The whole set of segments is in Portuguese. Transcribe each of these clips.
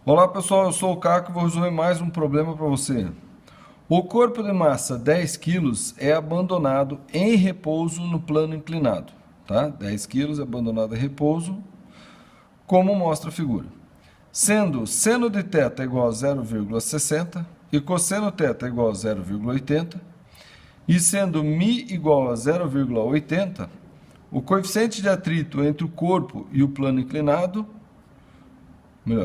Olá pessoal, eu sou o Caco e vou resolver mais um problema para você. O corpo de massa 10 kg é abandonado em repouso no plano inclinado. Tá? 10 kg é abandonado em repouso, como mostra a figura. Sendo seno de θ igual a 0,60 e cosseno θ igual a 0,80, e sendo μ igual a 0,80, o coeficiente de atrito entre o corpo e o plano inclinado,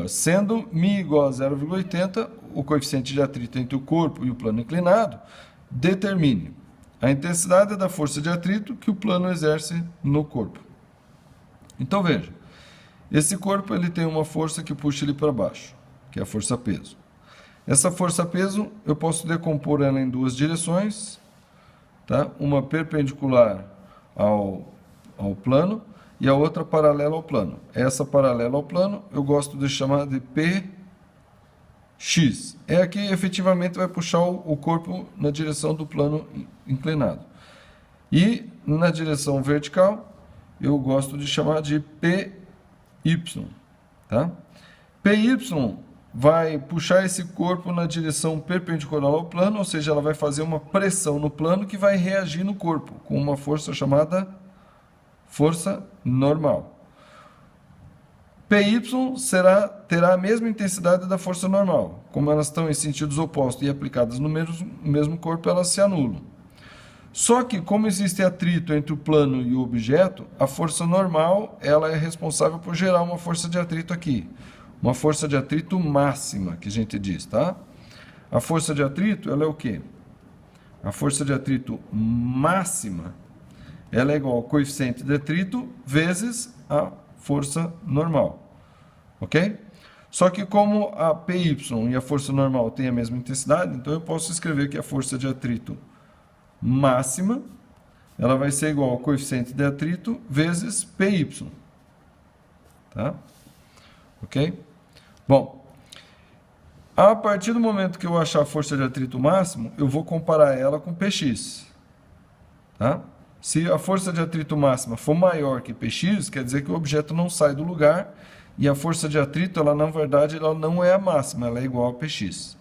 sendo μ igual a 0,80, o coeficiente de atrito entre o corpo e o plano inclinado, determine a intensidade da força de atrito que o plano exerce no corpo. Então veja, esse corpo ele tem uma força que puxa ele para baixo, que é a força-peso. Essa força-peso eu posso decompor ela em duas direções, tá? Uma perpendicular ao plano e a outra paralela ao plano. Essa paralela ao plano eu gosto de chamar de PX. É a que efetivamente vai puxar o corpo na direção do plano inclinado. E na direção vertical eu gosto de chamar de PY. Tá? PY vai puxar esse corpo na direção perpendicular ao plano, ou seja, ela vai fazer uma pressão no plano que vai reagir no corpo com uma força chamada força normal. PY terá a mesma intensidade da força normal. Como elas estão em sentidos opostos e aplicadas no mesmo corpo, elas se anulam. Só que, como existe atrito entre o plano e o objeto, a força normal ela é responsável por gerar uma força de atrito aqui. Uma força de atrito máxima, que a gente diz, tá? A força de atrito, ela é o quê? A força de atrito máxima, ela é igual ao coeficiente de atrito vezes a força normal. Ok? Só que como a PY e a força normal têm a mesma intensidade, então eu posso escrever que a força de atrito máxima, ela vai ser igual ao coeficiente de atrito vezes PY. Tá? Ok? Bom, a partir do momento que eu achar a força de atrito máximo, eu vou comparar ela com PX. Tá? Se a força de atrito máxima for maior que Px, quer dizer que o objeto não sai do lugar e a força de atrito, ela, na verdade, ela não é a máxima, ela é igual a Px.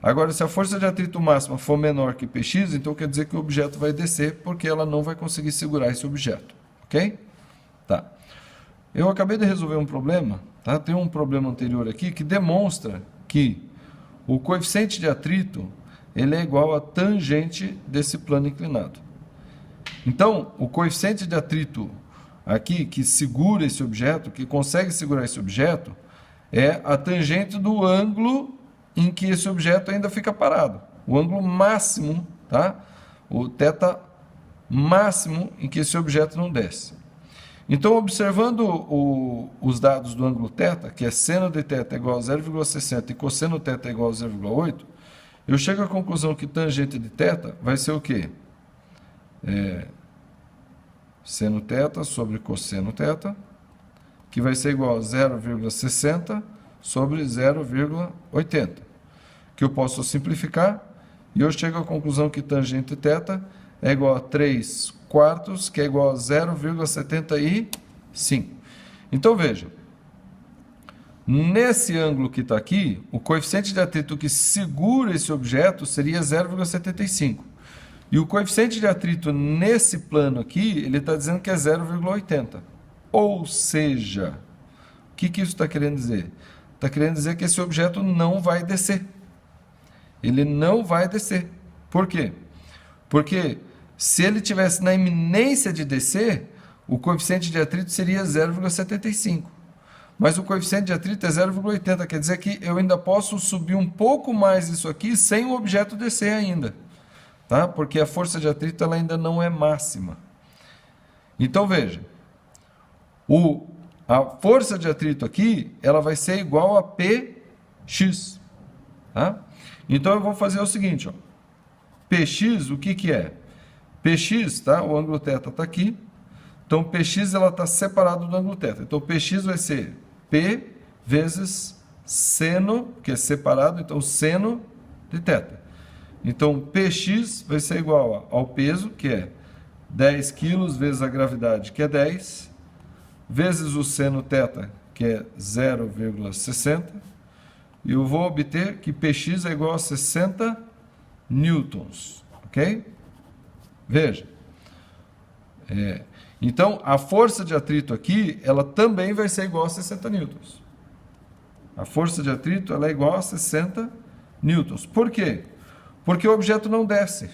Agora, se a força de atrito máxima for menor que Px, então quer dizer que o objeto vai descer porque ela não vai conseguir segurar esse objeto. Ok? Tá. Eu acabei de resolver um problema, tá? Tem um problema anterior aqui que demonstra que o coeficiente de atrito ele é igual a tangente desse plano inclinado. Então, o coeficiente de atrito aqui, que segura esse objeto, que consegue segurar esse objeto, é a tangente do ângulo em que esse objeto ainda fica parado. O ângulo máximo, tá? O θ máximo em que esse objeto não desce. Então, observando os dados do ângulo θ, que é seno de θ igual a 0,60 e cosseno θ igual a 0,8, eu chego à conclusão que tangente de θ vai ser o quê? Seno θ sobre cosseno θ, que vai ser igual a 0,60 sobre 0,80, que eu posso simplificar, e eu chego à conclusão que tangente θ é igual a 3/4, que é igual a 0,75. Então, veja, nesse ângulo que está aqui, o coeficiente de atrito que segura esse objeto seria 0,75. E o coeficiente de atrito nesse plano aqui, ele está dizendo que é 0,80. Ou seja, o que isso está querendo dizer? Está querendo dizer que esse objeto não vai descer. Ele não vai descer. Por quê? Porque se ele estivesse na iminência de descer, o coeficiente de atrito seria 0,75. Mas o coeficiente de atrito é 0,80. Quer dizer que eu ainda posso subir um pouco mais isso aqui sem o objeto descer ainda. Tá? Porque a força de atrito ela ainda não é máxima. Então, veja. A força de atrito aqui ela vai ser igual a Px. Tá? Então, eu vou fazer o seguinte. Ó. Px, o que é? Px, tá? O ângulo θ está aqui. Então, Px está separado do ângulo θ. Então, Px vai ser P vezes seno, que é separado, então, seno de θ. Então, Px vai ser igual ao peso, que é 10 kg, vezes a gravidade, que é 10, vezes o seno θ, que é 0,60, eu vou obter que Px é igual a 60 newtons, ok? Veja. Então, a força de atrito aqui, ela também vai ser igual a 60 newtons. A força de atrito, ela é igual a 60 newtons. Por quê? Porque o objeto não desce.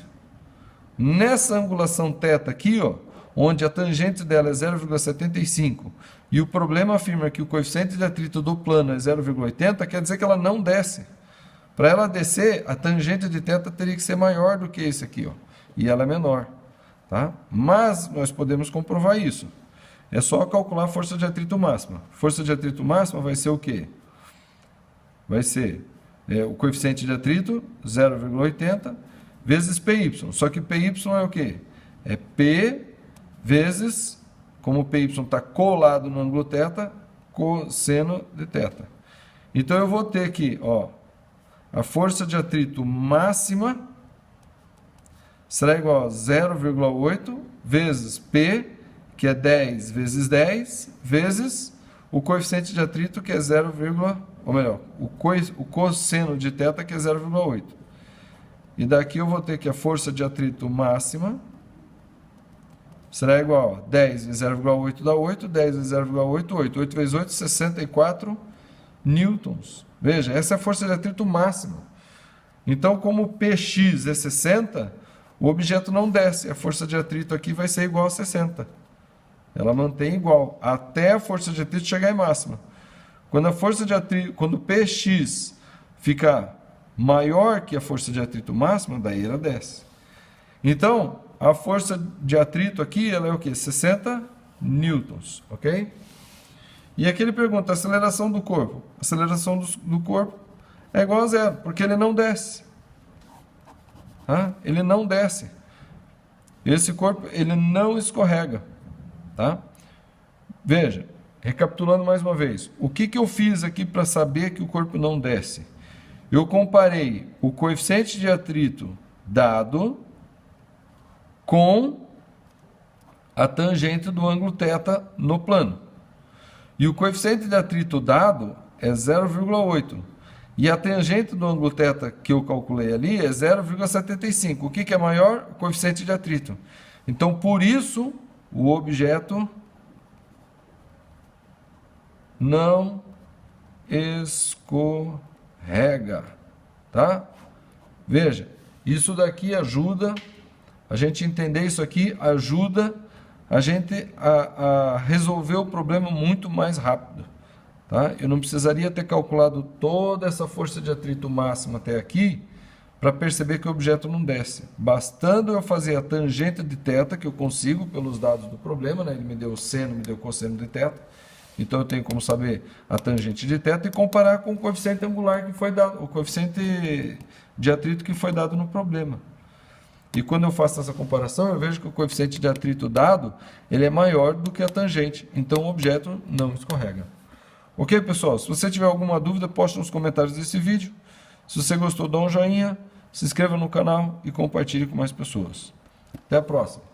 Nessa angulação θ aqui, ó, onde a tangente dela é 0,75 e o problema afirma que o coeficiente de atrito do plano é 0,80, quer dizer que ela não desce. Para ela descer, a tangente de θ teria que ser maior do que esse aqui, ó, e ela é menor. Tá? Mas nós podemos comprovar isso. É só calcular a força de atrito máxima. Força de atrito máxima vai ser o quê? Vai ser o coeficiente de atrito, 0,80, vezes PY. Só que PY é o quê? É P vezes, como o PY está colado no ângulo θ, cosseno de θ. Então eu vou ter aqui, ó, a força de atrito máxima será igual a 0,8 vezes P, que é 10 vezes 10, vezes o coeficiente de atrito, que é 0, ou melhor, o cosseno de θ, que é 0,8. E daqui eu vou ter que a força de atrito máxima será igual a 10 vezes 0,8 dá 8, 10 vezes 0,8, 8. 8 vezes 8, 64 newtons. Veja, essa é a força de atrito máxima. Então, como Px é 60, o objeto não desce. A força de atrito aqui vai ser igual a 60. Ela mantém igual, até a força de atrito chegar em máxima. Quando a força de atrito, quando Px ficar maior que a força de atrito máxima, daí ela desce. Então, a força de atrito aqui, ela é o quê? 60 newtons, ok? E aqui ele pergunta, a aceleração do corpo. A aceleração do corpo é igual a zero, porque ele não desce. Tá? Ele não desce. Esse corpo, ele não escorrega. Tá? Veja, recapitulando mais uma vez. O que eu fiz aqui para saber que o corpo não desce? Eu comparei o coeficiente de atrito dado com a tangente do ângulo θ no plano. E o coeficiente de atrito dado é 0,8. E a tangente do ângulo θ que eu calculei ali é 0,75. O que é maior? O coeficiente de atrito. Então, por isso, o objeto não escorrega. Tá? Veja, isso daqui ajuda, a gente entender isso aqui, ajuda a gente a resolver o problema muito mais rápido. Tá? Eu não precisaria ter calculado toda essa força de atrito máxima até aqui para perceber que o objeto não desce. Bastando eu fazer a tangente de θ, que eu consigo pelos dados do problema, né? Ele me deu seno, me deu cosseno de θ, então eu tenho como saber a tangente de θ e comparar com o coeficiente angular que foi dado, o coeficiente de atrito que foi dado no problema. E quando eu faço essa comparação, eu vejo que o coeficiente de atrito dado ele é maior do que a tangente, então o objeto não escorrega. Ok, pessoal? Se você tiver alguma dúvida, poste nos comentários desse vídeo. Se você gostou, dá um joinha, se inscreva no canal e compartilhe com mais pessoas. Até a próxima!